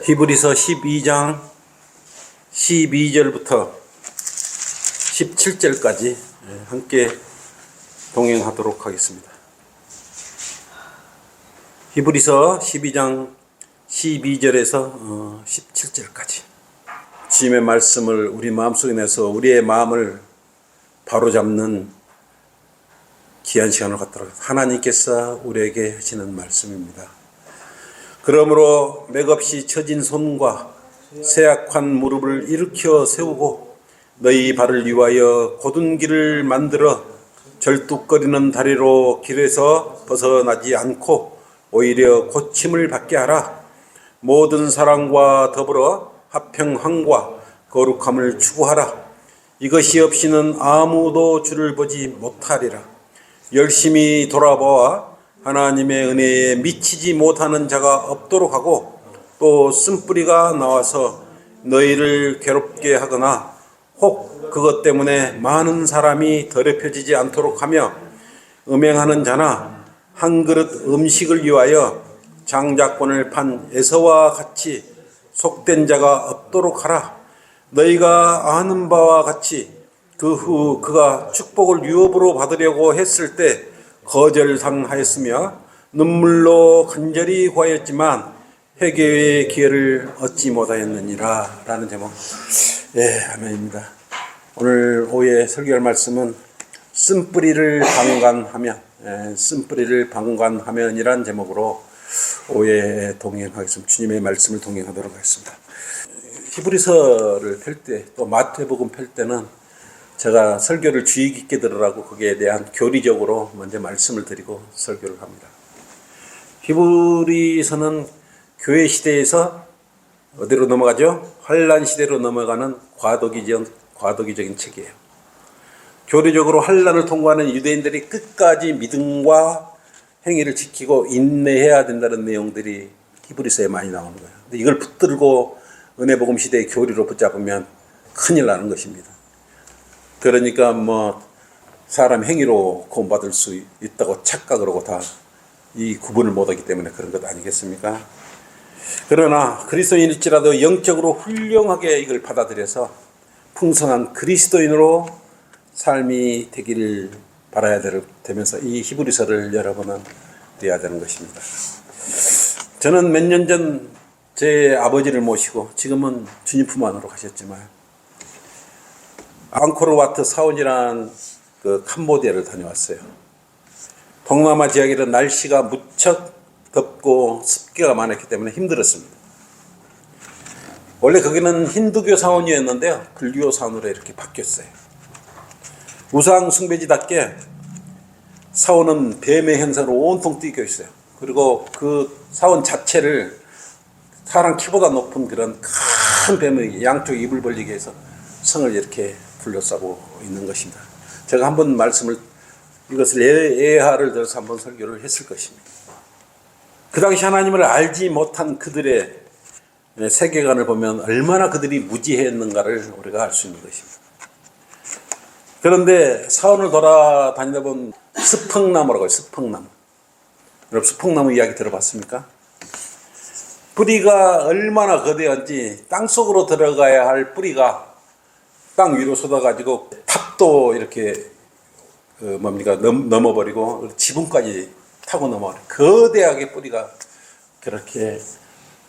히브리서 12장 12절부터 17절까지 함께 동행하도록 하겠습니다. 히브리서 12장 12절에서 17절까지 주님의 말씀을 우리 마음속에 내서 우리의 마음을 바로잡는 귀한 시간을 갖도록 하나님께서 우리에게 하시는 말씀입니다. 그러므로 맥없이 처진 손과 쇠약한 무릎을 일으켜 세우고 너희 발을 위하여 곧은 길을 만들어 절뚝거리는 다리로 길에서 벗어나지 않고 오히려 고침을 받게 하라. 모든 사랑과 더불어 화평함과 거룩함을 추구하라. 이것이 없이는 아무도 주를 보지 못하리라. 열심히 돌아보아 하나님의 은혜에 미치지 못하는 자가 없도록 하고 또 쓴뿌리가 나와서 너희를 괴롭게 하거나 혹 그것 때문에 많은 사람이 더럽혀지지 않도록 하며 음행하는 자나 한 그릇 음식을 위하여 장자권을 판 에서와 같이 속된 자가 없도록 하라. 너희가 아는 바와 같이 그 후 그가 축복을 유업으로 받으려고 했을 때 거절당하였으며 눈물로 간절히 구하였지만 회개의 기회를 얻지 못하였느니라. 라는 제목. 아멘입니다. 오늘 오후에 설교할 말씀은 쓴뿌리를 방관하면, 쓴뿌리를 방관하면이란 제목으로 오후에 동행하겠습니다. 주님의 말씀을 동행하도록 하겠습니다. 히브리서를 펼 때, 또 마태복음 펼 때는 제가 설교를 주의 깊게 들으라고 거기에 대한 교리적으로 먼저 말씀을 드리고 설교를 합니다. 히브리서는 교회 시대에서 어디로 넘어가죠? 환란 시대로 넘어가는 과도기적인 책이에요. 교리적으로 환란을 통과하는 유대인들이 끝까지 믿음과 행위를 지키고 인내해야 된다는 내용들이 히브리서에 많이 나오는 거예요. 근데 이걸 붙들고 은혜복음 시대의 교리로 붙잡으면 큰일 나는 것입니다. 그러니까 사람 행위로 구원받을 수 있다고 착각을 하고 다 이 구분을 못하기 때문에 그런 것 아니겠습니까? 그러나 그리스도인일지라도 영적으로 훌륭하게 이걸 받아들여서 풍성한 그리스도인으로 삶이 되기를 바라야 되면서 이 히브리서를 여러분은 읽어야 되는 것입니다. 저는 몇 년 전 제 아버지를 모시고 지금은 주님 품 안으로 가셨지만 앙코르와트 사원이라는 그 캄보디아를 다녀왔어요. 동남아 지역에는 날씨가 무척 덥고 습기가 많았기 때문에 힘들었습니다. 원래 거기는 힌두교 사원이었는데요, 불교 사원으로 이렇게 바뀌었어요. 우상 숭배지답게 사원은 뱀의 형상으로 온통 띄겨 있어요. 그리고 그 사원 자체를 사람 키보다 높은 그런 큰 뱀의 양쪽 입을 벌리게 해서 성을 이렇게 둘러싸고 있는 것입니다. 제가 한번 이것을 예하를 들어서 한번 설교를 했을 것입니다. 그 당시 하나님을 알지 못한 그들의 세계관을 보면 얼마나 그들이 무지했는가를 우리가 알 수 있는 것입니다. 그런데 사원을 돌아다니다 보면 스펑나무라고 해요. 스펑나무. 여러분 스펑나무 이야기 들어봤습니까? 뿌리가 얼마나 거대한지 땅속으로 들어가야 할 뿌리가 땅 위로 쏟아가지고 탑도 이렇게 넘어버리고 지붕까지 타고 넘어가는 거대하게 뿌리가 그렇게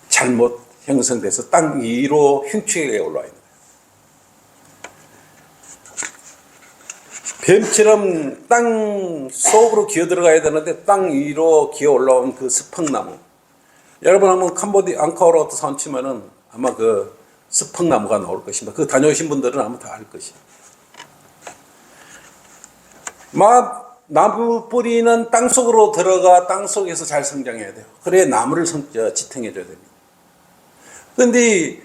잘못 형성돼서 땅 위로 흉측하게 올라와 있는 거예요. 뱀처럼 땅 속으로 기어 들어가야 되는데 땅 위로 기어 올라온 그 스펑나무. 여러분 한번 앙코르와트 사원 치면은 아마 그 스펑나무가 나올 것입니다. 그 다녀오신 분들은 아마 다 알 것입니다. 나무 뿌리는 땅속으로 들어가 땅속에서 잘 성장해야 돼요. 그래야 나무를 지탱해 줘야 됩니다. 그런데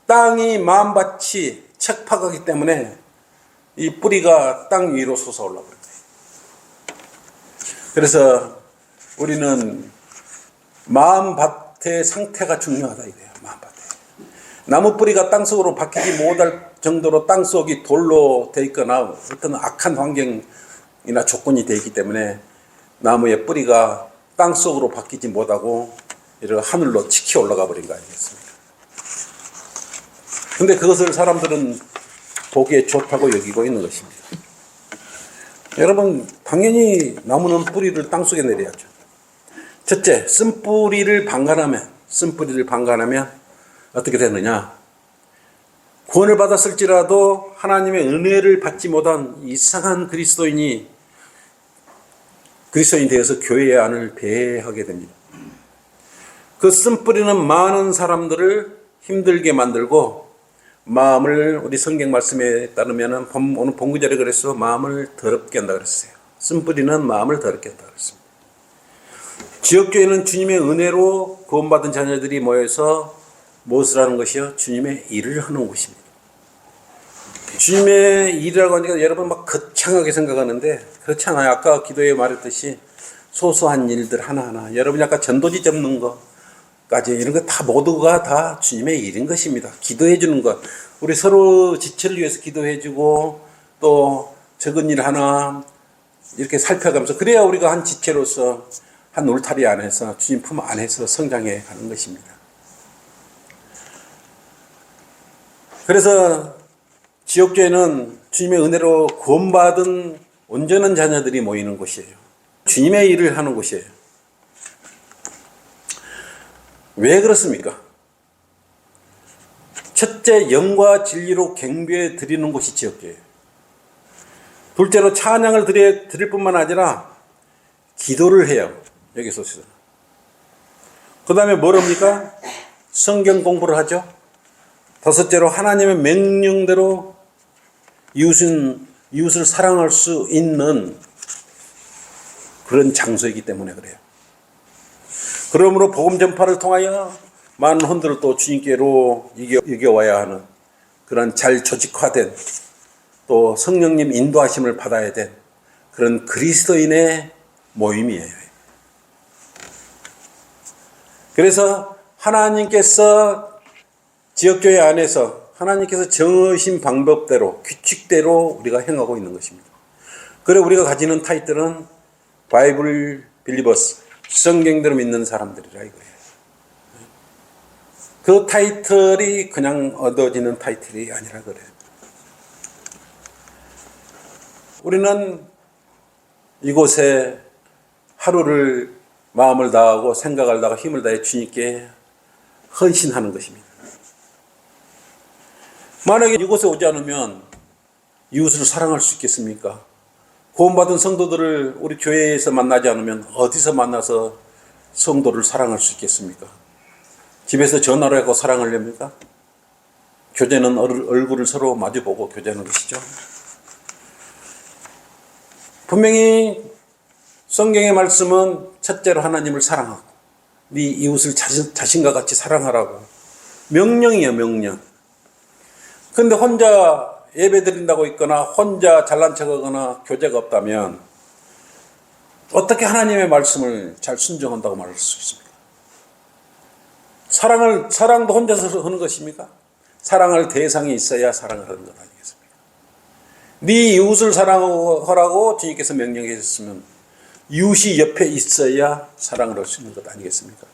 땅이 마음밭이 척박하기 때문에 이 뿌리가 땅 위로 솟아 올라버려요. 그래서 우리는 마음밭의 상태가 중요하다 이거예요. 마음밭에 나무 뿌리가 땅속으로 박히지 못할 정도로 땅속이 돌로 돼 있거나 어떤 악한 환경이나 조건이 되어 있기 때문에 나무의 뿌리가 땅속으로 박히지 못하고 이렇게 하늘로 치켜 올라가 버린 거 아니겠습니까? 근데 그것을 사람들은 보기에 좋다고 여기고 있는 것입니다. 여러분, 당연히 나무는 뿌리를 땅속에 내려야죠. 첫째, 쓴뿌리를 방관하면 어떻게 되느냐? 구원을 받았을지라도 하나님의 은혜를 받지 못한 이상한 그리스도인이 그리스도인 되어서 교회의 안을 배회하게 됩니다. 그 쓴뿌리는 많은 사람들을 힘들게 만들고 마음을, 우리 성경 말씀에 따르면 오늘 본구절에 그랬어, 마음을 더럽게 한다 그랬어요. 쓴뿌리는 마음을 더럽게 한다 그랬습니다. 지역교회는 주님의 은혜로 구원받은 자녀들이 모여서 무엇을 하는 것이요? 주님의 일을 하는 곳입니다. 주님의 일이라고 하니까 여러분 막 거창하게 생각하는데 그렇지 않아요. 아까 기도에 말했듯이 소소한 일들 하나하나, 여러분이 아까 전도지 접는 것까지 이런 거 다 모두가 다 주님의 일인 것입니다. 기도해 주는 것, 우리 서로 지체를 위해서 기도해 주고 또 적은 일 하나 이렇게 살펴가면서, 그래야 우리가 한 지체로서 한 울타리 안에서 주님 품 안에서 성장해 가는 것입니다. 그래서 지역교회는 주님의 은혜로 구원받은 온전한 자녀들이 모이는 곳이에요. 주님의 일을 하는 곳이에요. 왜 그렇습니까? 첫째, 영과 진리로 경배해 드리는 곳이 지역교회예요. 둘째로 찬양을 드릴 뿐만 아니라 기도를 해요. 여기서. 그 다음에 뭐랍니까? 성경 공부를 하죠. 다섯째로 하나님의 명령대로 이웃을 사랑할 수 있는 그런 장소이기 때문에 그래요. 그러므로 복음 전파를 통하여 많은 혼들을 또 주님께로 이겨와야 하는 그런 잘 조직화된, 또 성령님 인도하심을 받아야 된 그런 그리스도인의 모임이에요. 그래서 하나님께서 지역교회 안에서 하나님께서 정하신 방법대로, 규칙대로 우리가 행하고 있는 것입니다. 그래 우리가 가지는 타이틀은 바이블 빌리버스, 성경대로 믿는 사람들이라 이거예요. 그 타이틀이 그냥 얻어지는 타이틀이 아니라 그래요. 우리는 이곳에 하루를 마음을 다하고 생각을 다하고 힘을 다해 주님께 헌신하는 것입니다. 만약에 이곳에 오지 않으면 이웃을 사랑할 수 있겠습니까? 구원받은 성도들을 우리 교회에서 만나지 않으면 어디서 만나서 성도를 사랑할 수 있겠습니까? 집에서 전화로 하고 사랑하렵니까? 교제는 얼굴을 서로 마주보고 교제하는 것이죠. 분명히 성경의 말씀은 첫째로 하나님을 사랑하고 네 이웃을 자신과 같이 사랑하라고 명령이에요, 명령. 근데 혼자 예배 드린다고 있거나 혼자 잘난 척하거나 교제가 없다면 어떻게 하나님의 말씀을 잘 순종한다고 말할 수 있습니까? 사랑도 혼자서 하는 것입니까? 사랑할 대상이 있어야 사랑을 하는 것 아니겠습니까? 네 이웃을 사랑하라고 주님께서 명령해 주셨으면 이웃이 옆에 있어야 사랑을 할 수 있는 것 아니겠습니까?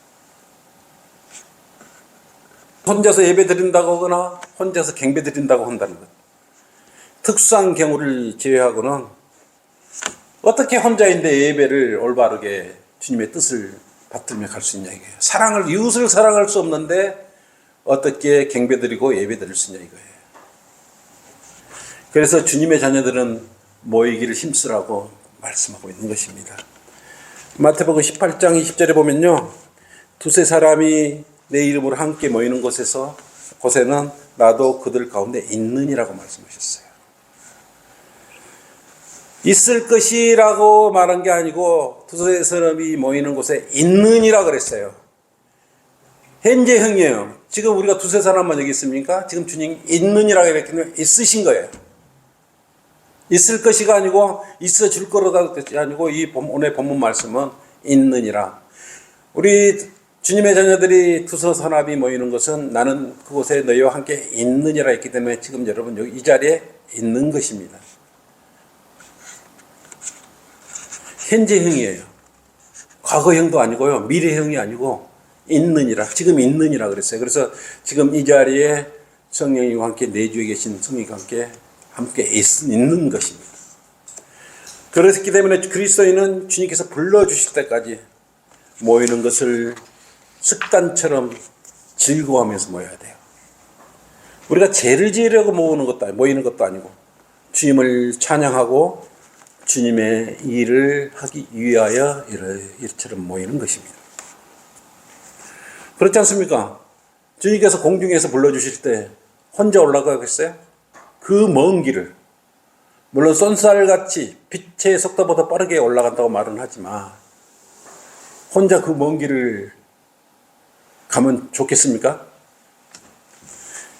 혼자서 예배 드린다고 하거나 혼자서 경배 드린다고 한다는 것, 특수한 경우를 제외하고는 어떻게 혼자인데 예배를 올바르게 주님의 뜻을 받들며 갈 수 있냐 이거예요. 이웃을 사랑할 수 없는데 어떻게 경배 드리고 예배 드릴 수 있냐 이거예요. 그래서 주님의 자녀들은 모이기를 힘쓰라고 말씀하고 있는 것입니다. 마태복음 18장 20절에 보면요, 두세 사람이 내 이름으로 함께 모이는 곳에는 나도 그들 가운데 있느니라고 말씀하셨어요. 있을 것이라고 말한 게 아니고 두세 사람이 모이는 곳에 있느니라 그랬어요. 현재형이에요. 지금 우리가 두세 사람만 여기 있습니까? 지금 주님 있느니라고 이렇게 있으신 거예요. 있을 것이가 아니고 있어 줄 거라는 것이 아니고 오늘 본문 말씀은 있느니라. 우리 주님의 자녀들이 두서산합이 모이는 것은 나는 그곳에 너희와 함께 있느니라 했기 때문에 지금 여러분 여기 이 자리에 있는 것입니다. 현재형이에요. 과거형도 아니고요. 미래형이 아니고 있느니라. 지금 있느니라 그랬어요. 그래서 지금 이 자리에 성령님과 함께 내주에 계신 성령님과 함께 있는 것입니다. 그렇기 때문에 그리스도인은 주님께서 불러주실 때까지 모이는 것을 습관처럼 즐거워하면서 모여야 돼요. 우리가 죄를 지으려고 모이는 것도 아니고 주님을 찬양하고 주님의 일을 하기 위하여 이처럼 모이는 것입니다. 그렇지 않습니까? 주님께서 공중에서 불러주실 때 혼자 올라가겠어요? 그 먼 길을, 물론 쏜살같이 빛의 속도보다 빠르게 올라간다고 말은 하지만 혼자 그 먼 길을 가면 좋겠습니까?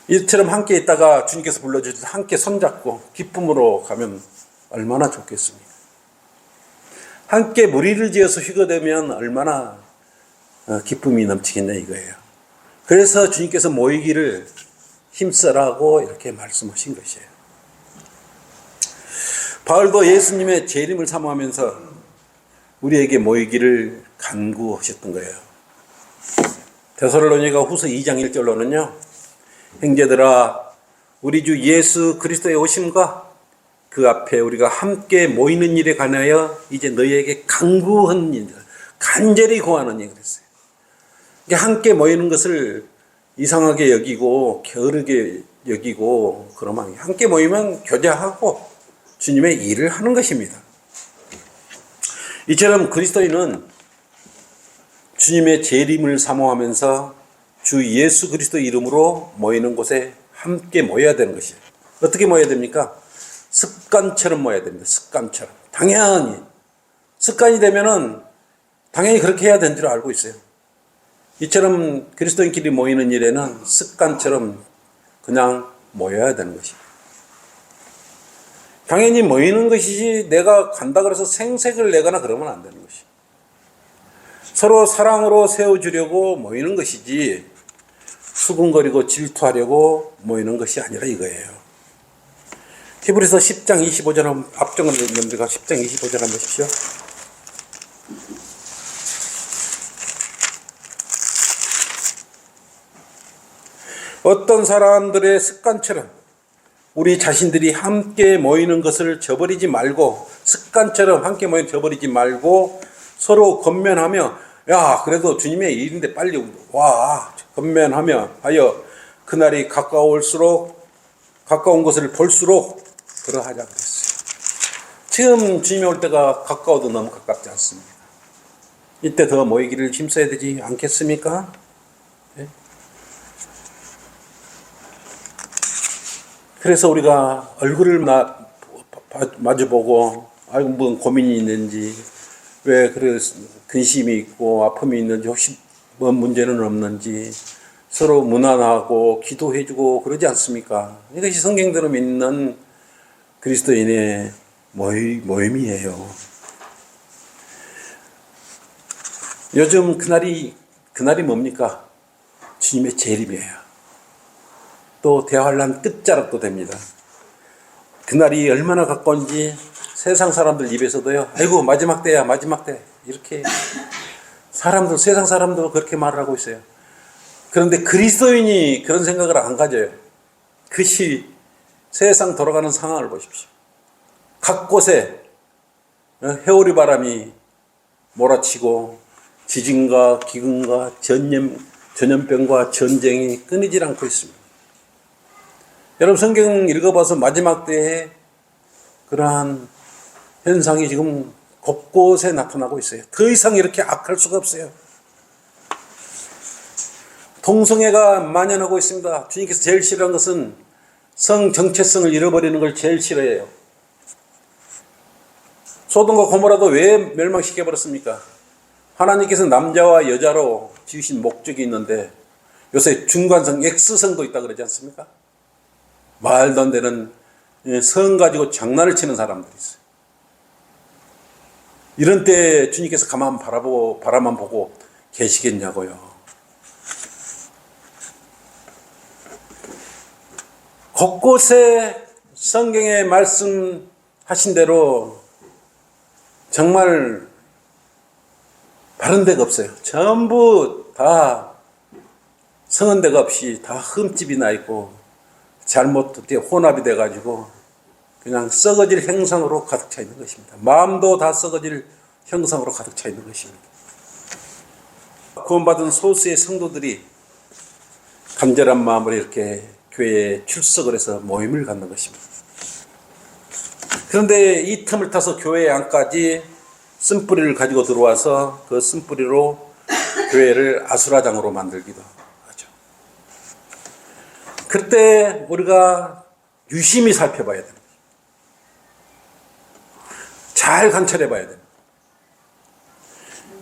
이처럼 함께 있다가 주님께서 불러주실 때 함께 손잡고 기쁨으로 가면 얼마나 좋겠습니까? 함께 무리를 지어서 휴거되면 얼마나 기쁨이 넘치겠냐 이거예요. 그래서 주님께서 모이기를 힘써라고 이렇게 말씀하신 것이에요. 바울도 예수님의 재림을 사모하면서 우리에게 모이기를 간구하셨던 거예요. 데살로니가 후서 2장 1절로는요. 형제들아 우리 주 예수 그리스도의 오심과 그 앞에 우리가 함께 모이는 일에 관하여 이제 너희에게 간구한 일, 간절히 구하는 일 그랬어요. 함께 모이는 것을 이상하게 여기고 게으르게 여기고 그러면 함께 모이면 교제하고 주님의 일을 하는 것입니다. 이처럼 그리스도인은 주님의 재림을 사모하면서 주 예수 그리스도 이름으로 모이는 곳에 함께 모여야 되는 것이에요. 어떻게 모여야 됩니까? 습관처럼 모여야 됩니다. 습관처럼. 당연히 습관이 되면은 당연히 그렇게 해야 되는 줄 알고 있어요. 이처럼 그리스도인끼리 모이는 일에는 습관처럼 그냥 모여야 되는 것입니다. 당연히 모이는 것이지 내가 간다 그래서 생색을 내거나 그러면 안 되는 것이에요. 서로 사랑으로 세워주려고 모이는 것이지 수군거리고 질투하려고 모이는 것이 아니라 이거예요. 히브리서 10장 25절 앞쪽은 넘들가 10장 25절 한번 보십시오. 어떤 사람들의 습관처럼 우리 자신들이 함께 모이는 것을 저버리지 말고 습관처럼 함께 모여 저버리지 말고 서로 권면하며 야 그래도 주님의 일인데 빨리 와 권면하며 하여 그날이 가까운 것을 볼수록 그러하자 그랬어요. 지금 주님이 올 때가 가까워도 너무 가깝지 않습니다. 이때 더 모이기를 힘써야 되지 않겠습니까? 네? 그래서 우리가 얼굴을 마주보고 아이고 무슨 고민이 있는지 왜 그래 근심이 있고 아픔이 있는지 혹시 뭔 문제는 없는지 서로 문안하고 기도해주고 그러지 않습니까? 이것이 성경대로 믿는 그리스도인의 모임이에요. 요즘 그날이 뭡니까? 주님의 재림이에요. 또 대환란 끝자락도 됩니다. 그날이 얼마나 가까운지 세상 사람들 입에서도요. 아이고 마지막 때야 마지막 때 이렇게 세상 사람도 그렇게 말을 하고 있어요. 그런데 그리스도인이 그런 생각을 안 가져요. 그것이 세상 돌아가는 상황을 보십시오. 각 곳에 해오리 바람이 몰아치고 지진과 기근과 전염병과 전쟁이 끊이질 않고 있습니다. 여러분 성경 읽어봐서 마지막 때에 그러한 현상이 지금 곳곳에 나타나고 있어요. 더 이상 이렇게 악할 수가 없어요. 동성애가 만연하고 있습니다. 주님께서 제일 싫어하는 것은 성 정체성을 잃어버리는 걸 제일 싫어해요. 소돔과 고모라도 왜 멸망시켜버렸습니까? 하나님께서 남자와 여자로 지으신 목적이 있는데 요새 중간성 X성도 있다 그러지 않습니까? 말도 안 되는 성 가지고 장난을 치는 사람들이 있어요. 이런 때 주님께서 가만 바라만 보고 계시겠냐고요. 곳곳에 성경에 말씀하신 대로 정말 바른 데가 없어요. 전부 다 성한 데가 없이 다 흠집이 나 있고 잘못 혼합이 돼가지고 그냥 썩어질 형상으로 가득 차 있는 것입니다. 마음도 다 썩어질 형상으로 가득 차 있는 것입니다. 구원받은 소수의 성도들이 간절한 마음으로 이렇게 교회에 출석을 해서 모임을 갖는 것입니다. 그런데 이 틈을 타서 교회 안까지 쓴뿌리를 가지고 들어와서 그 쓴뿌리로 교회를 아수라장으로 만들기도 하죠. 그때 우리가 유심히 살펴봐야 됩니다. 잘 관찰해 봐야 됩니다.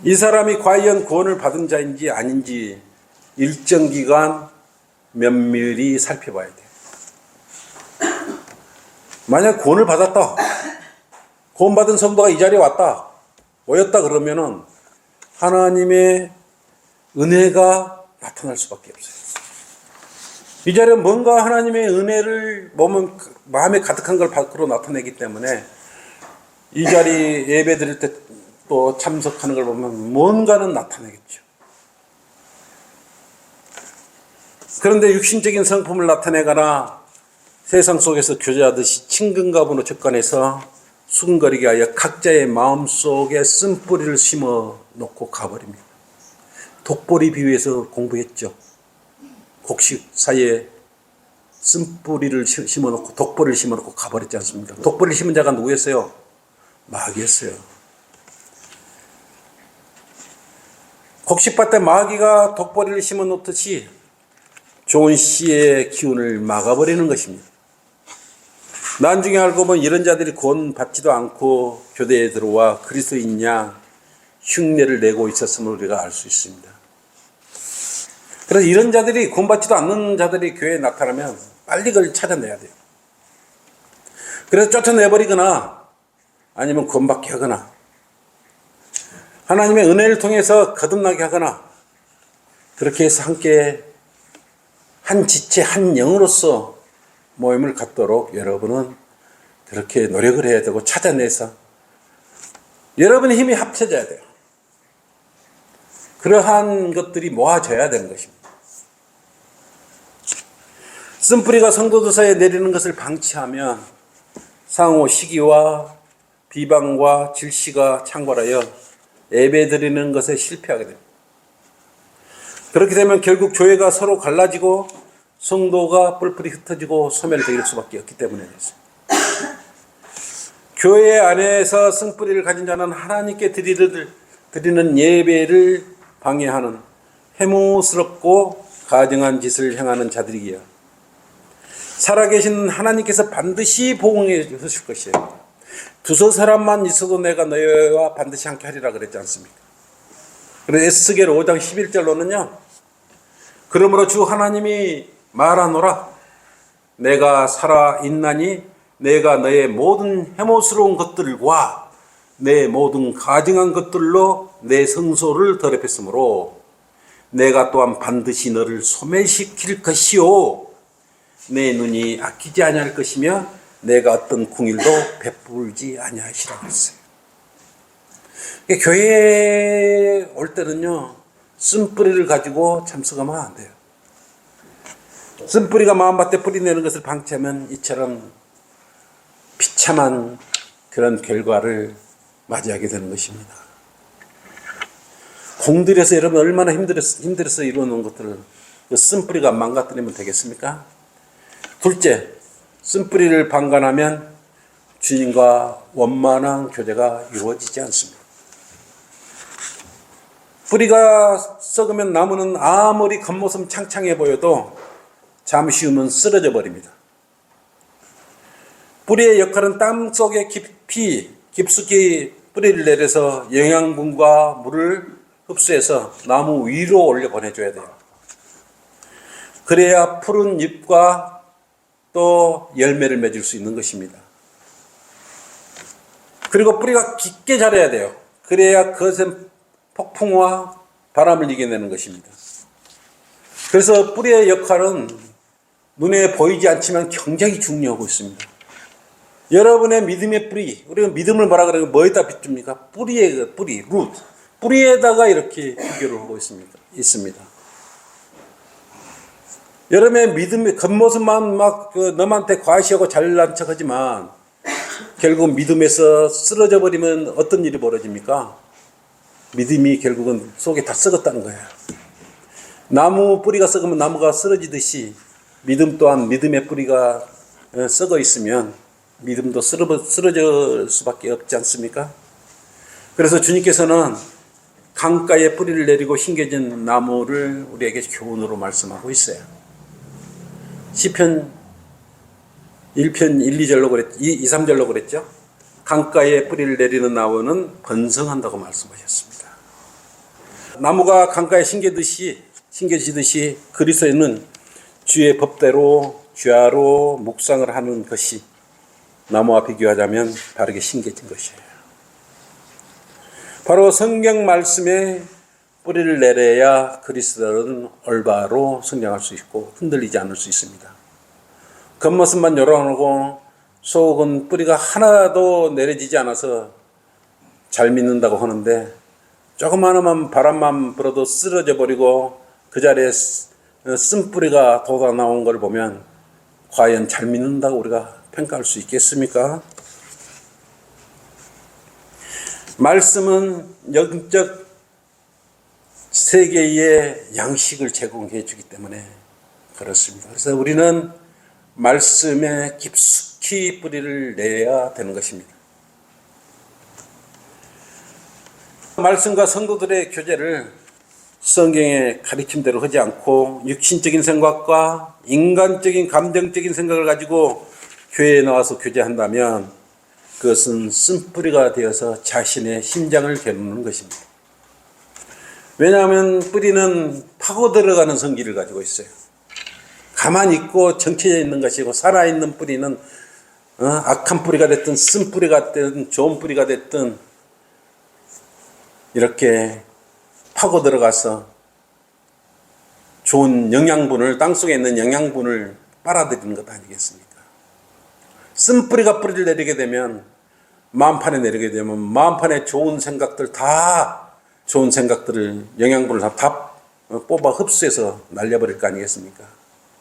이 사람이 과연 구원을 받은 자인지 아닌지 일정 기간 면밀히 살펴봐야 돼요. 만약 구원을 받았다, 구원받은 성도가 이 자리에 왔다, 모였다 그러면은 하나님의 은혜가 나타날 수밖에 없어요. 이 자리에 뭔가 하나님의 은혜를 마음에 가득한 걸 밖으로 나타내기 때문에 이 자리 예배 드릴 때 또 참석하는 걸 보면 뭔가는 나타내겠죠. 그런데 육신적인 성품을 나타내거나 세상 속에서 교제하듯이 친근감으로 접근해서 수근거리게 하여 각자의 마음속에 쓴뿌리를 심어 놓고 가버립니다. 독보리 비유에서 공부했죠. 곡식 사이에 쓴뿌리를 심어 놓고 독보리를 심어 놓고 가버렸지 않습니까? 독보리를 심은 자가 누구였어요? 마귀였어요. 곡식밭에 마귀가 독보리를 심어 놓듯이 좋은 씨의 기운을 막아버리는 것입니다. 나중에 알고 보면 이런 자들이 구원받지도 않고 교대에 들어와 그리스도인 양 흉내를 내고 있었음을 우리가 알 수 있습니다. 그래서 이런 자들이 구원받지도 않는 자들이 교회에 나타나면 빨리 그걸 찾아내야 돼요. 그래서 쫓아내버리거나 아니면 구원받게 하거나 하나님의 은혜를 통해서 거듭나게 하거나 그렇게 해서 함께 한 지체 한 영으로서 모임을 갖도록 여러분은 그렇게 노력을 해야 되고 찾아내서 여러분의 힘이 합쳐져야 돼요. 그러한 것들이 모아져야 되는 것입니다. 쓴뿌리가 성도들 사이에 내리는 것을 방치하면 상호 시기와 비방과 질시가 창궐하여 예배 드리는 것에 실패하게 됩니다. 그렇게 되면 결국 교회가 서로 갈라지고 성도가 뿔뿔이 흩어지고 소멸될 수밖에 없기 때문에 그렇습니다. 교회 안에서 쓴뿌리를 가진 자는 하나님께 드리는 예배를 방해하는 해무스럽고 가증한 짓을 행하는 자들이기에 살아계신 하나님께서 반드시 보응해 주실 것이에요. 두서 사람만 있어도 내가 너희와 반드시 함께 하리라 그랬지 않습니까? 그래서 에스겔 5장 11절로는요. 그러므로 주 하나님이 말하노라. 내가 살아있나니 내가 너의 모든 해모스러운 것들과 내 모든 가증한 것들로 내 성소를 더럽혔으므로 내가 또한 반드시 너를 소멸시킬 것이요 내 눈이 아끼지 아니할 것이며 내가 어떤 궁일도 베풀지 아니하시라고 했어요. 교회에 올 때는요 쓴뿌리를 가지고 참석하면 안 돼요. 쓴뿌리가 마음밭에 뿌리내는 것을 방치하면 이처럼 비참한 그런 결과를 맞이하게 되는 것입니다. 공들여서 여러분 얼마나 힘들어서 이루어놓은 것들을 쓴뿌리가 망가뜨리면 되겠습니까? 둘째, 쓴뿌리를 방관하면 주님과 원만한 교제가 이루어지지 않습니다. 뿌리가 썩으면 나무는 아무리 겉모습 창창해 보여도 잠시 후면 쓰러져 버립니다. 뿌리의 역할은 땅 속에 깊숙이 뿌리를 내려서 영양분과 물을 흡수해서 나무 위로 올려 보내줘야 돼요. 그래야 푸른 잎과 또 열매를 맺을 수 있는 것입니다. 그리고 뿌리가 깊게 자라야 돼요. 그래야 그것은 폭풍과 바람을 이겨내는 것입니다. 그래서 뿌리의 역할은 눈에 보이지 않지만 굉장히 중요하고 있습니다. 여러분의 믿음의 뿌리, 우리가 믿음을 뭐라 그러면 뭐에다 비춥니까? 뿌리에, 뿌리, 루트. 뿌리에다가 이렇게 비교를 하고 있습니다. 여러분의 믿음의 겉모습만 막 너한테 과시하고 잘난 척하지만 결국 믿음에서 쓰러져 버리면 어떤 일이 벌어집니까? 믿음이 결국은 속에 다 썩었다는 거예요. 나무 뿌리가 썩으면 나무가 쓰러지듯이 믿음 또한 믿음의 뿌리가 썩어 있으면 믿음도 쓰러질 수밖에 없지 않습니까? 그래서 주님께서는 강가에 뿌리를 내리고 힘겨진 나무를 우리에게 교훈으로 말씀하고 있어요. 시편 1편 1, 2절로 그랬죠. 2, 3절로 그랬죠. 강가에 뿌리를 내리는 나무는 번성한다고 말씀하셨습니다. 나무가 강가에 심겨지듯이 그리스도인은 주의 법대로 주야로 묵상을 하는 것이 나무와 비교하자면 바르게 심겨진 것이에요. 바로 성경 말씀에 뿌리를 내려야 그리스도는 올바로 성장할 수 있고 흔들리지 않을 수 있습니다. 겉모습만 요란하고 속은 뿌리가 하나도 내려지지 않아서 잘 믿는다고 하는데 조그마한 바람만 불어도 쓰러져 버리고 그 자리에 쓴뿌리가 돋아나온 걸 보면 과연 잘 믿는다고 우리가 평가할 수 있겠습니까? 말씀은 영적 세계의 양식을 제공해 주기 때문에 그렇습니다. 그래서 우리는 말씀에 깊숙이 뿌리를 내야 되는 것입니다. 말씀과 성도들의 교제를 성경의 가르침대로 하지 않고 육신적인 생각과 인간적인 감정적인 생각을 가지고 교회에 나와서 교제한다면 그것은 쓴뿌리가 되어서 자신의 심장을 겨누는 것입니다. 왜냐하면 뿌리는 파고 들어가는 성질을 가지고 있어요. 가만히 있고 정체져 있는 것이고 살아있는 뿌리는 악한 뿌리가 됐든 쓴뿌리가 됐든 좋은 뿌리가 됐든 이렇게 파고 들어가서 좋은 영양분을 땅속에 있는 영양분을 빨아들이는 것 아니겠습니까? 쓴뿌리가 뿌리를 내리게 되면 마음판에 내리게 되면 마음판에 좋은 생각들 다 좋은 생각들을 영양분을 다 뽑아 흡수해서 날려버릴 거 아니겠습니까?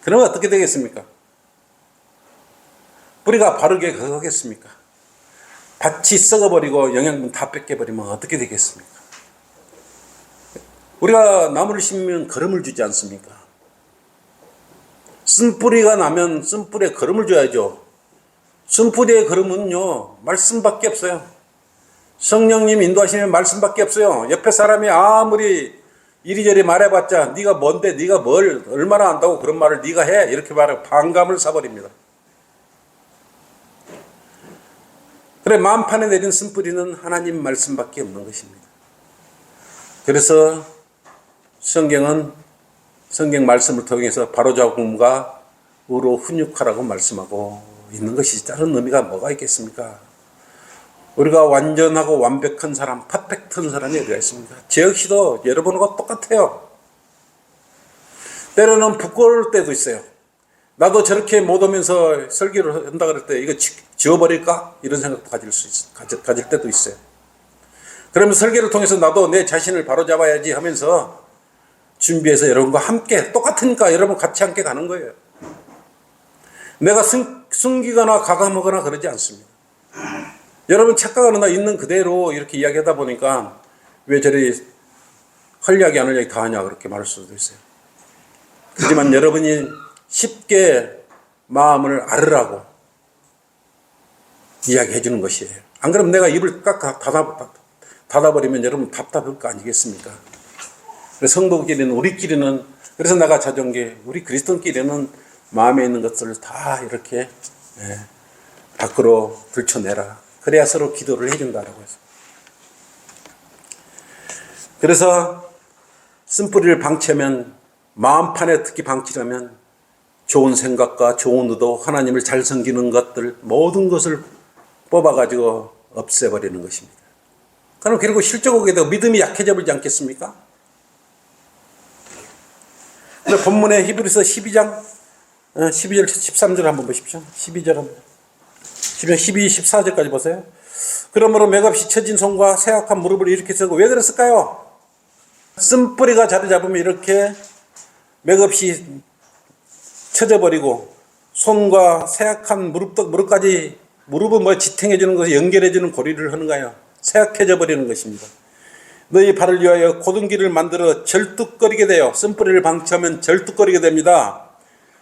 그러면 어떻게 되겠습니까? 뿌리가 바르게 가겠습니까? 밭이 썩어버리고 영양분 다 뺏겨버리면 어떻게 되겠습니까? 우리가 나무를 심으면 거름을 주지 않습니까? 쓴뿌리가 나면 쓴뿌리에 거름을 줘야죠. 쓴뿌리의 거름은요 말씀밖에 없어요. 성령님 인도하시면 말씀밖에 없어요. 옆에 사람이 아무리 이리저리 말해봤자 네가 뭔데 네가 뭘 얼마나 안다고 그런 말을 네가 해 이렇게 말하고 반감을 사버립니다. 그래 마음판에 내린 쓴뿌리는 하나님 말씀밖에 없는 것입니다. 그래서 성경은 성경 말씀을 통해서 바로잡음과 의로 훈육하라고 말씀하고 있는 것이지 다른 의미가 뭐가 있겠습니까? 우리가 완전하고 완벽한 사람, 퍼펙트한 사람이 어디가 있습니까? 저 역시도 여러분과 똑같아요. 때로는 부끄러울 때도 있어요. 나도 저렇게 못 오면서 설교를 한다 그럴 때 이거 지워버릴까? 이런 생각도 가질 때도 있어요. 그러면 설교를 통해서 나도 내 자신을 바로잡아야지 하면서 준비해서 여러분과 함께 똑같으니까 여러분 같이 함께 가는 거예요. 내가 숨기거나 가감하거나 그러지 않습니다. 여러분 착각하는 나 있는 그대로 이렇게 이야기하다 보니까 왜 저리 할 이야기 안 할 이야기 다 하냐 그렇게 말할 수도 있어요. 하지만 여러분이 쉽게 마음을 알으라고 이야기해 주는 것이에요. 안 그러면 내가 입을 꽉 닫아버리면 여러분 답답할 거 아니겠습니까? 그래서 성도끼리는 우리끼리는 그래서 내가 자존 게 우리 그리스도인끼리는 마음에 있는 것들을 다 이렇게 밖으로 들춰내라. 그래야 서로 기도를 해준다라고 해서. 그래서 쓴뿌리를 방치하면 마음판에 특히 방치하면 좋은 생각과 좋은 의도 하나님을 잘 섬기는 것들 모든 것을 뽑아가지고 없애버리는 것입니다. 그럼 그리고 실적하게 되고 믿음이 약해져 버리지 않겠습니까? 근데 본문의 히브리서 12장 12절 13절 한번 보십시오. 12절 한번 12, 14절까지 보세요. 그러므로 맥없이 처진 손과 쇠약한 무릎을 이렇게 쓰고 왜 그랬을까요? 쓴뿌리가 자리 잡으면 이렇게 맥없이 쳐져버리고 손과 세악한 무릎까지 무릎은 뭐 지탱해주는 것을 연결해주는 고리를 하는 거예요. 세악해져 버리는 것입니다. 너희 발을 위하여 곧은 길을 만들어 절뚝거리게 되어 쓴뿌리를 방치하면 절뚝거리게 됩니다.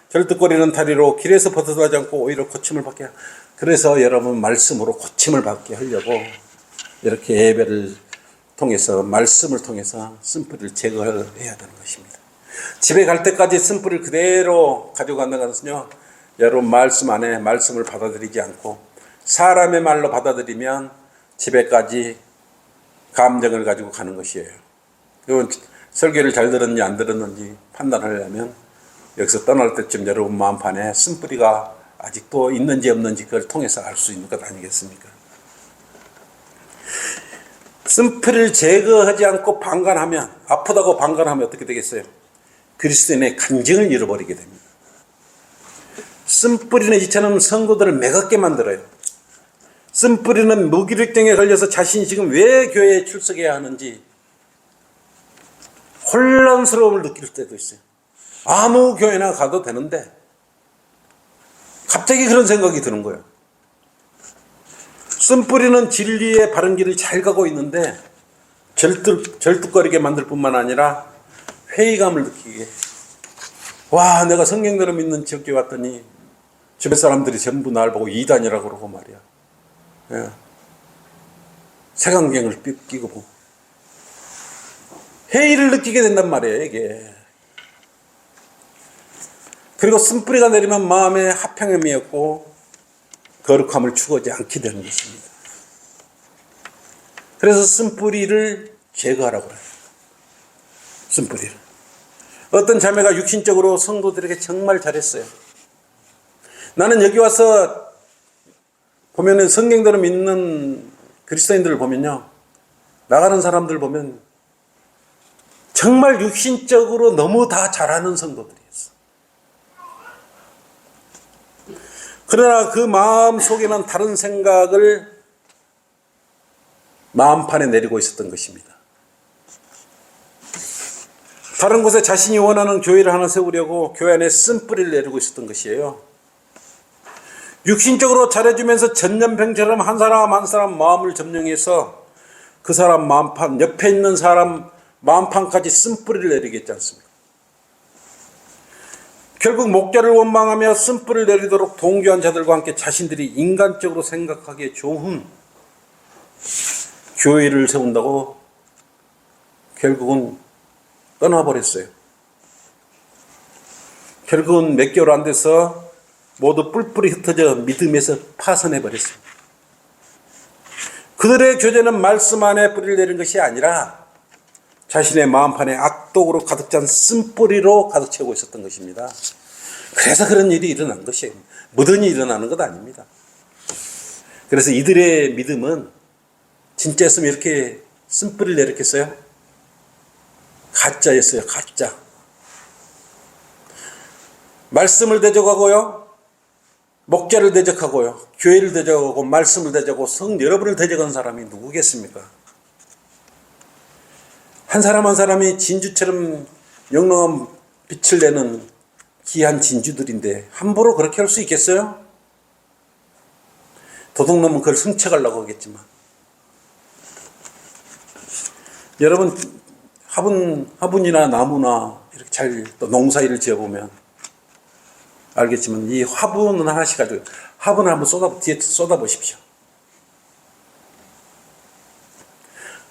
절뚝거리는 다리로 길에서 벗어나지 않고 오히려 고침을 받게 해요. 그래서 여러분 말씀으로 고침을 받게 하려고 이렇게 예배를 통해서 말씀을 통해서 쓴뿌리를 제거해야 되는 것입니다. 집에 갈 때까지 쓴뿌리를 그대로 가져간다는 것은요, 여러분 말씀 안에 말씀을 받아들이지 않고 사람의 말로 받아들이면 집에까지 감정을 가지고 가는 것이에요. 그건 설교를 잘 들었는지 안 들었는지 판단하려면 여기서 떠날 때쯤 여러분 마음판에 쓴뿌리가 아직도 있는지 없는지 그걸 통해서 알 수 있는 것 아니겠습니까? 쓴뿌리를 제거하지 않고 방관하면, 아프다고 방관하면 어떻게 되겠어요? 그리스도인의 간증을 잃어버리게 됩니다. 쓴뿌리는 이처럼 성도들을 매겁게 만들어요. 쓴뿌리는 무기력증에 걸려서 자신이 지금 왜 교회에 출석해야 하는지 혼란스러움을 느낄 때도 있어요. 아무 교회나 가도 되는데 갑자기 그런 생각이 드는 거예요. 쓴뿌리는 진리의 바른 길을 잘 가고 있는데 절뚝거리게 만들 뿐만 아니라 회의감을 느끼게, 와, 내가 성경대로 믿는 지역에 왔더니 주변 사람들이 전부 날 보고 이단이라고 그러고 말이야. 예. 색안경을 끼고 회의를 느끼게 된단 말이에요, 이게. 그리고 쓴뿌리가 내리면 마음에 화평함이 없고 거룩함을 추구하지 않게 되는 것입니다. 그래서 쓴뿌리를 제거하라고 해요. 쓴뿌리를. 어떤 자매가 육신적으로 성도들에게 정말 잘했어요. 나는 여기 와서 보면은 성경대로 믿는 그리스도인들을 보면요, 나가는 사람들 보면 정말 육신적으로 너무 다 잘하는 성도들이었어. 그러나 그 마음 속에는 다른 생각을 마음판에 내리고 있었던 것입니다. 다른 곳에 자신이 원하는 교회를 하나 세우려고 교회 안에 쓴뿌리를 내리고 있었던 것이에요. 육신적으로 잘해주면서 전염병처럼 한 사람 한 사람 마음을 점령해서 그 사람 마음판, 옆에 있는 사람 마음판까지 쓴뿌리를 내리게 했지 않습니까? 결국 목자를 원망하며 쓴뿌리를 내리도록 동조한 자들과 함께 자신들이 인간적으로 생각하기에 좋은 교회를 세운다고 결국은 떠나버렸어요. 결국은 몇 개월 안 돼서 모두 뿔뿔이 흩어져 믿음에서 파선해버렸습니다. 그들의 교제는 말씀 안에 뿌리를 내린 것이 아니라 자신의 마음판에 악독으로 가득 찬 쓴뿌리로 가득 채우고 있었던 것입니다. 그래서 그런 일이 일어난 것이에요. 무던히 일어나는 것 아닙니다. 그래서 이들의 믿음은 진짜였으면 이렇게 쓴뿌리를 내렸겠어요? 가짜였어요. 가짜. 말씀을 대적하고요, 목자를 대적하고요, 교회를 대적하고 말씀을 대적하고 성 여러분을 대적한 사람이 누구겠습니까? 한 사람 한 사람이 진주처럼 영롱한 빛을 내는 귀한 진주들인데 함부로 그렇게 할 수 있겠어요? 도둑놈은 그걸 훔쳐가려고 하겠지만, 여러분 화분이나 나무나 이렇게 잘 또 농사일을 지어보면 알겠지만 이 화분은 하나씩 가지고 화분을 한번 뒤에 쏟아보십시오.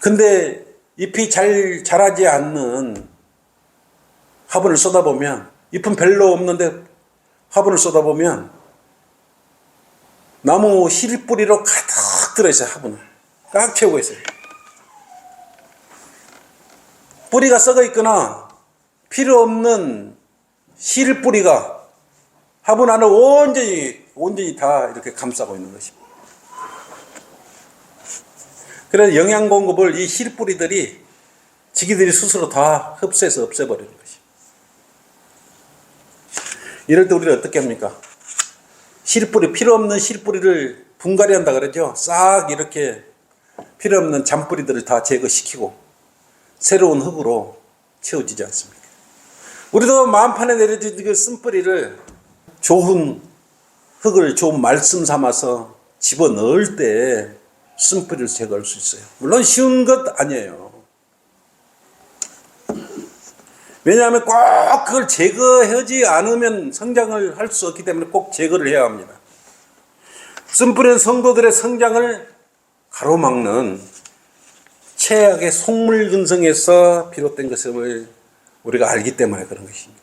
근데 잎이 잘 자라지 않는 화분을 쏟아보면, 잎은 별로 없는데 화분을 쏟아보면 나무 실뿌리로 가득 들어있어요. 화분을 꽉 채우고 있어요. 뿌리가 썩어 있거나 필요 없는 실뿌리가 화분 안을 온전히 다 이렇게 감싸고 있는 것입니다. 그래서 영양 공급을 이 실뿌리들이 지기들이 스스로 다 흡수해서 없애버리는 것입니다. 이럴 때 우리는 어떻게 합니까? 실뿌리, 필요 없는 실뿌리를 분갈이 한다 그러죠. 싹 이렇게 필요 없는 잔뿌리들을 다 제거시키고 새로운 흙으로 채워지지 않습니까? 우리도 마음판에 내려진 그 쓴뿌리를 좋은 흙을 좋은 말씀 삼아서 집어넣을 때 쓴뿌리를 제거할 수 있어요. 물론 쉬운 것 아니에요. 왜냐하면 꼭 그걸 제거하지 않으면 성장을 할 수 없기 때문에 꼭 제거를 해야 합니다. 쓴뿌리는 성도들의 성장을 가로막는 최악의 속물근성에서 비롯된 것을 우리가 알기 때문에 그런 것입니다.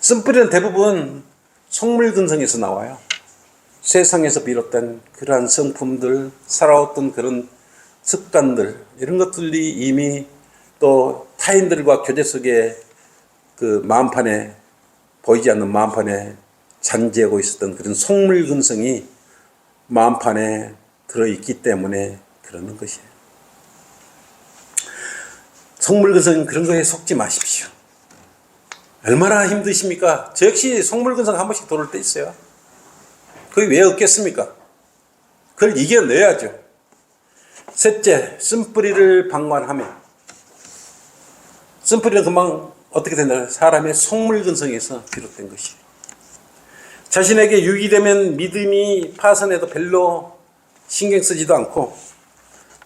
쓴뿌리는 대부분 속물근성에서 나와요. 세상에서 비롯된 그러한 성품들, 살아왔던 그런 습관들, 이런 것들이 이미 또 타인들과 교제 속에 그 마음판에, 보이지 않는 마음판에 잔재하고 있었던 그런 속물근성이 마음판에 들어있기 때문에 그러는 것이에요. 속물근성 그런 거에 속지 마십시오. 얼마나 힘드십니까? 저 역시 속물근성 한 번씩 돌을 때 있어요. 그게 왜 없겠습니까? 그걸 이겨내야죠. 셋째, 쓴뿌리를 방관하며. 쓴뿌리는 금방 어떻게 된다? 사람의 속물근성에서 비롯된 것이에요. 자신에게 유익되면 믿음이 파선해도 별로 신경 쓰지도 않고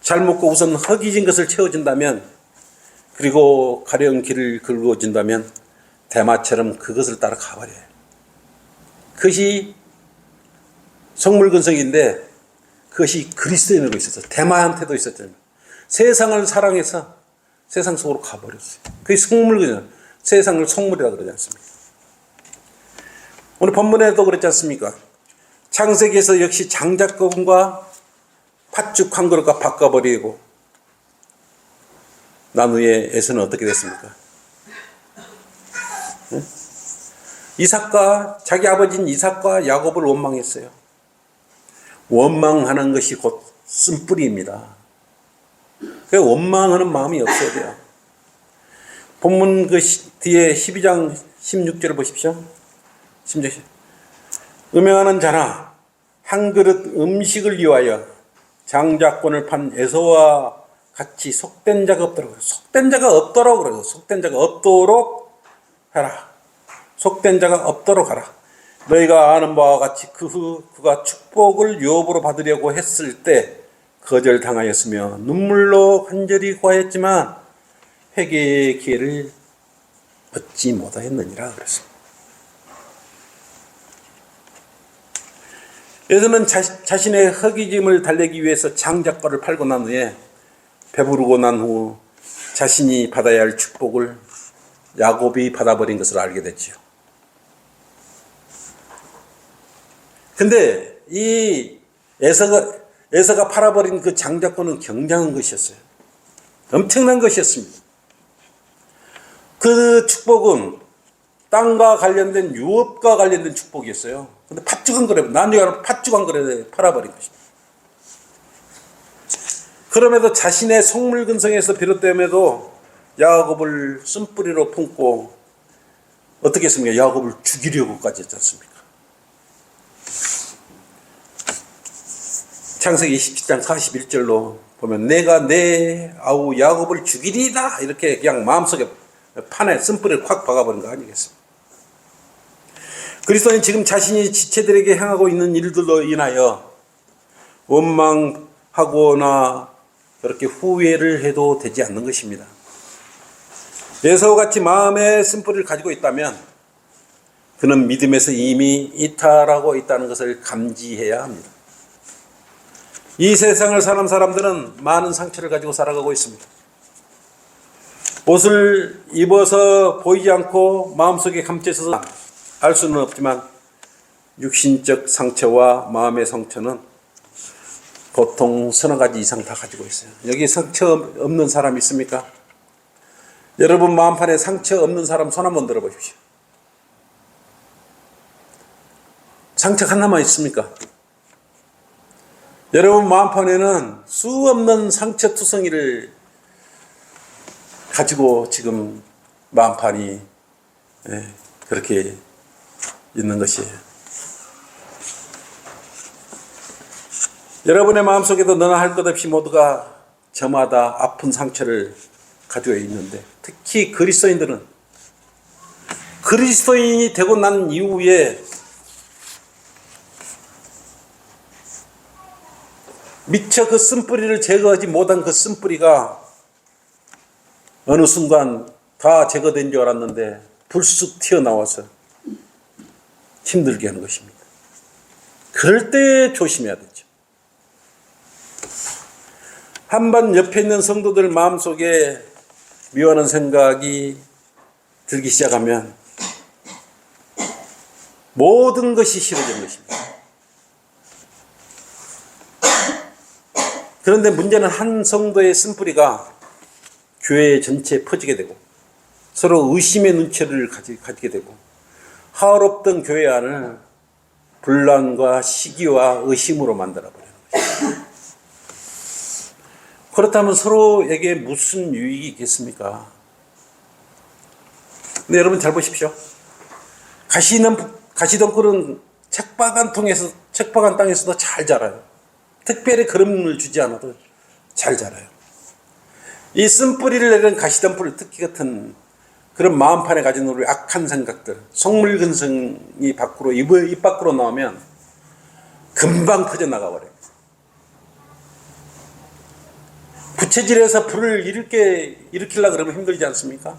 잘 먹고 우선 허기진 것을 채워준다면, 그리고 가려운 길을 긁어준다면 대마처럼 그것을 따라 가버려요. 그것이 속물근성인데 그것이 그리스도인으로 있었어요. 대마한테도 있었잖아요. 세상을 사랑해서 세상 속으로 가버렸어요. 그게 속물근성, 세상을 속물이라고 그러지 않습니까? 오늘 본문에도 그랬지 않습니까? 창세기에서 역시 장작거분과 팥죽 한 그릇과 바꿔버리고 난 후에 에서는 어떻게 됐습니까? 응? 이삭과 자기 아버지인 이삭과 야곱을 원망했어요. 원망하는 것이 곧 쓴뿌리입니다. 그 원망하는 마음이 없어야 돼요. 본문 그 뒤에 12장 16절을 보십시오. 16절. 음행하는 자나 한 그릇 음식을 위하여 장자권을 판 에서와 같이 속된 자가 없도록, 속된 자가 없도록 그래요. 속된 자가 없도록 해라. 속된 자가 없도록 하라. 너희가 아는 바와 같이 그 후 그가 축복을 유업으로 받으려고 했을 때 거절당하였으며 눈물로 간절히 구하였지만 회개의 기회를 얻지 못하였느니라 그랬습니다. 에서는 자신의 허기짐을 달래기 위해서 장작과를 팔고 난 후에 배부르고 난 후 자신이 받아야 할 축복을 야곱이 받아버린 것을 알게 됐지요. 근데 이 에서가 팔아버린 그 장작권은 굉장한 것이었어요. 엄청난 것이었습니다. 그 축복은 땅과 관련된 유업과 관련된 축복이었어요. 근데 팥죽 한 그릇, 나중에 팥죽 한 그릇에 팔아버린 것입니다. 그럼에도 자신의 속물근성에서 비롯됨에도 야곱을 쓴뿌리로 품고 어떻게 했습니까? 야곱을 죽이려고까지 했지 않습니까? 창세기 27장 41절로 보면 내가 내 아우 야곱을 죽이리다 이렇게 그냥 마음속에 판에 쓴뿌리를 콱 박아버린 거 아니겠습니까? 그리스도는 지금 자신이 지체들에게 행하고 있는 일들로 인하여 원망하거나 그렇게 후회를 해도 되지 않는 것입니다. 에서같이 마음에 쓴뿌리를 가지고 있다면 그는 믿음에서 이미 이탈하고 있다는 것을 감지해야 합니다. 이 세상을 사는 사람들은 많은 상처를 가지고 살아가고 있습니다. 옷을 입어서 보이지 않고 마음속에 감춰서 알 수는 없지만 육신적 상처와 마음의 상처는 보통 서너 가지 이상 다 가지고 있어요. 여기 상처 없는 사람 있습니까? 여러분 마음판에 상처 없는 사람 손 한번 들어보십시오. 상처 하나만 있습니까? 여러분 마음판에는 수 없는 상처 투성이를 가지고 지금 마음판이 그렇게 있는 것이에요. 여러분의 마음속에도 너나 할 것 없이 모두가 저마다 아픈 상처를 가지고 있는데 특히 그리스도인들은 그리스도인이 되고 난 이후에 미처 그 쓴뿌리를 제거하지 못한 그 쓴뿌리가 어느 순간 다 제거된 줄 알았는데 불쑥 튀어나와서 힘들게 하는 것입니다. 그럴 때 조심해야 되죠. 한번 옆에 있는 성도들 마음속에 미워하는 생각이 들기 시작하면 모든 것이 싫어지는 것입니다. 그런데 문제는 한 성도의 쓴뿌리가 교회 전체에 퍼지게 되고 서로 의심의 눈초리를 가지게 되고 하옵던 교회 안을 분란과 시기와 의심으로 만들어버리는 것입니다. 그렇다면 서로에게 무슨 유익이 있겠습니까? 근데 여러분 잘 보십시오. 가시덤불은 책박한 땅에서도 잘 자라요. 특별히 거름을 주지 않아도 잘 자라요. 이 쓴뿌리를 내는 가시덤불 특기 같은 그런 마음판에 가진 우리 악한 생각들, 속물근성이 밖으로 입 밖으로 나오면 금방 퍼져나가 버려요. 부채질해서 불을 일으키려고 그러면 힘들지 않습니까?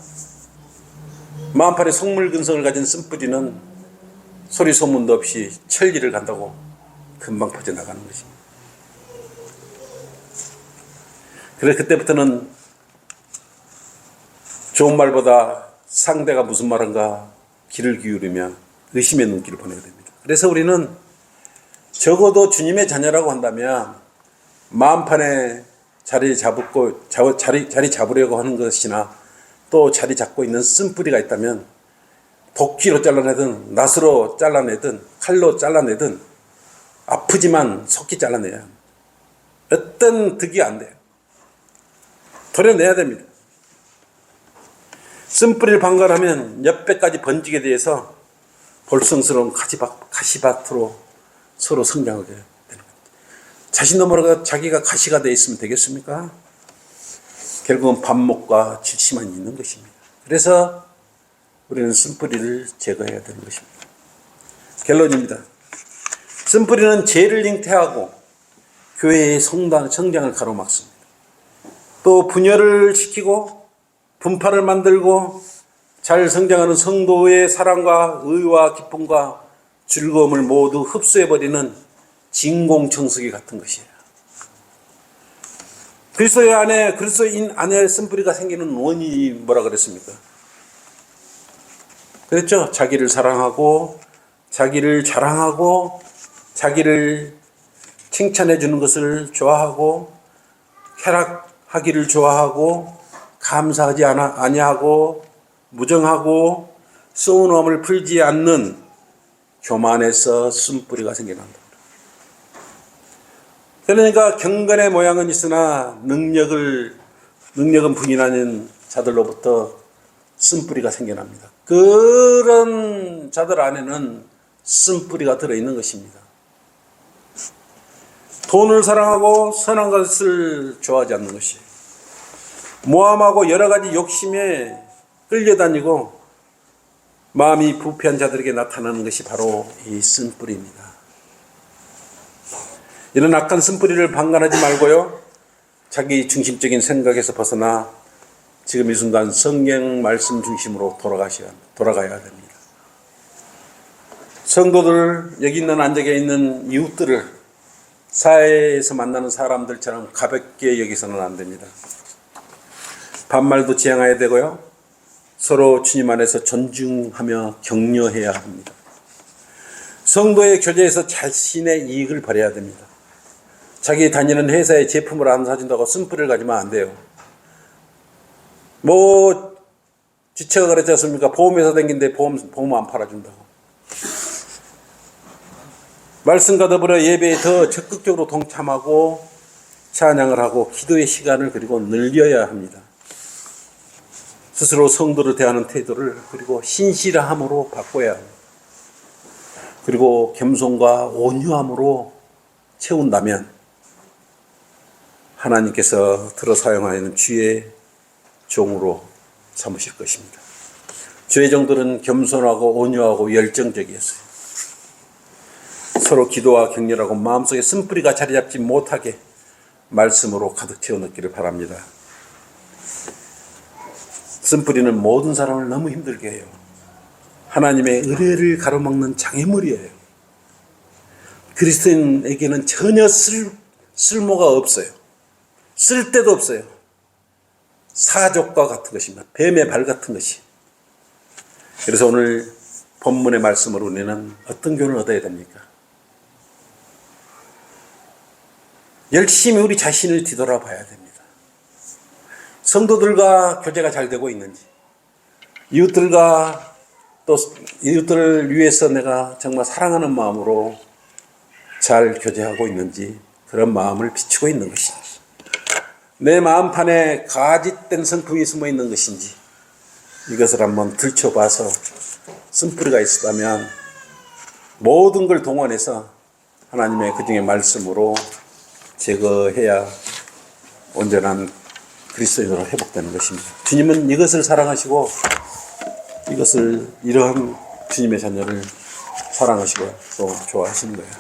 마음판에 속물근성을 가진 쓴뿌리는 소리 소문도 없이 천리를 간다고 금방 퍼져나가는 것입니다. 그래서 그때부터는 좋은 말보다 상대가 무슨 말인가 귀를 기울이며 의심의 눈길을 보내게 됩니다. 그래서 우리는 적어도 주님의 자녀라고 한다면 마음판에 자리 잡으려고 하는 것이나 또 자리 잡고 있는 쓴뿌리가 있다면 도끼로 잘라내든 낫으로 잘라내든 칼로 잘라내든 아프지만 속히 잘라내야 합니다. 어떤 득이 안 돼요. 도려내야 됩니다. 쓴뿌리를 방관하면 옆배까지 번지게 돼서 볼성스러운 가시밭으로 서로 성장하게 되는 겁니다. 자신 너머로 자기가 가시가 되어 있으면 되겠습니까? 결국은 반목과 질시만 있는 것입니다. 그래서 우리는 쓴뿌리를 제거해야 되는 것입니다. 결론입니다. 쓴뿌리는 죄를 잉태하고 교회의 성장을 가로막습니다. 또 분열을 시키고 분파를 만들고 잘 성장하는 성도의 사랑과 의와 기쁨과 즐거움을 모두 흡수해버리는 진공청소기 같은 것이에요. 그리스도인 안에 쓴뿌리가 생기는 원인이 뭐라 그랬습니까? 그랬죠? 자기를 사랑하고 자기를 자랑하고 자기를 칭찬해 주는 것을 좋아하고 쾌락하기를 좋아하고 감사하지 아니하고 무정하고 서운함을 풀지 않는 교만에서 쓴뿌리가 생겨난다. 그러니까 경건의 모양은 있으나 능력은 부인하는 자들로부터 쓴뿌리가 생겨납니다. 그런 자들 안에는 쓴뿌리가 들어있는 것입니다. 돈을 사랑하고 선한 것을 좋아하지 않는 것이 모함하고 여러 가지 욕심에 끌려다니고 마음이 부패한 자들에게 나타나는 것이 바로 이 쓴뿌리입니다. 이런 악한 쓴뿌리를 방관하지 말고요. 자기 중심적인 생각에서 벗어나 지금 이 순간 성경 말씀 중심으로 돌아가야 됩니다. 성도들, 여기 앉아 있는 이웃들을 사회에서 만나는 사람들처럼 가볍게 여기서는 안 됩니다. 반말도 지양해야 되고요. 서로 주님 안에서 존중하며 격려해야 합니다. 성도의 교제에서 자신의 이익을 버려야 됩니다. 자기 다니는 회사에 제품을 안 사준다고 쓴뿌리를 가지면 안 돼요. 지체가 그랬지 않습니까? 보험회사 다니는데 보험 안 팔아준다고. 말씀과 더불어 예배에 더 적극적으로 동참하고 찬양을 하고 기도의 시간을 그리고 늘려야 합니다. 스스로 성도를 대하는 태도를 그리고 신실함으로 바꿔야 합니다. 그리고 겸손과 온유함으로 채운다면 하나님께서 들어 사용하는 주의 종으로 삼으실 것입니다. 주의 종들은 겸손하고 온유하고 열정적이었어요. 서로 기도와 격려하고 마음속에 쓴뿌리가 자리 잡지 못하게 말씀으로 가득 채워 넣기를 바랍니다. 쓴뿌리는 모든 사람을 너무 힘들게 해요. 하나님의 의뢰를 가로막는 장애물이에요. 그리스도인에게는 전혀 쓸모가 없어요. 쓸데도 없어요. 사족과 같은 것입니다. 뱀의 발 같은 것이. 그래서 오늘 본문의 말씀으로 우리는 어떤 교훈을 얻어야 됩니까? 열심히 우리 자신을 뒤돌아봐야 됩니다. 성도들과 교제가 잘 되고 있는지, 이웃들과 또 이웃들을 위해서 내가 정말 사랑하는 마음으로 잘 교제하고 있는지, 그런 마음을 비추고 있는 것인지, 내 마음판에 가짓된 성품이 숨어 있는 것인지, 이것을 한번 들춰봐서 쓴뿌리가 있었다면 모든 걸 동원해서 하나님의 그 중에 말씀으로 제거해야 온전한 그리스도인으로 회복되는 것입니다. 주님은 이것을 사랑하시고 이러한 주님의 자녀를 사랑하시고 또 좋아하시는 거예요.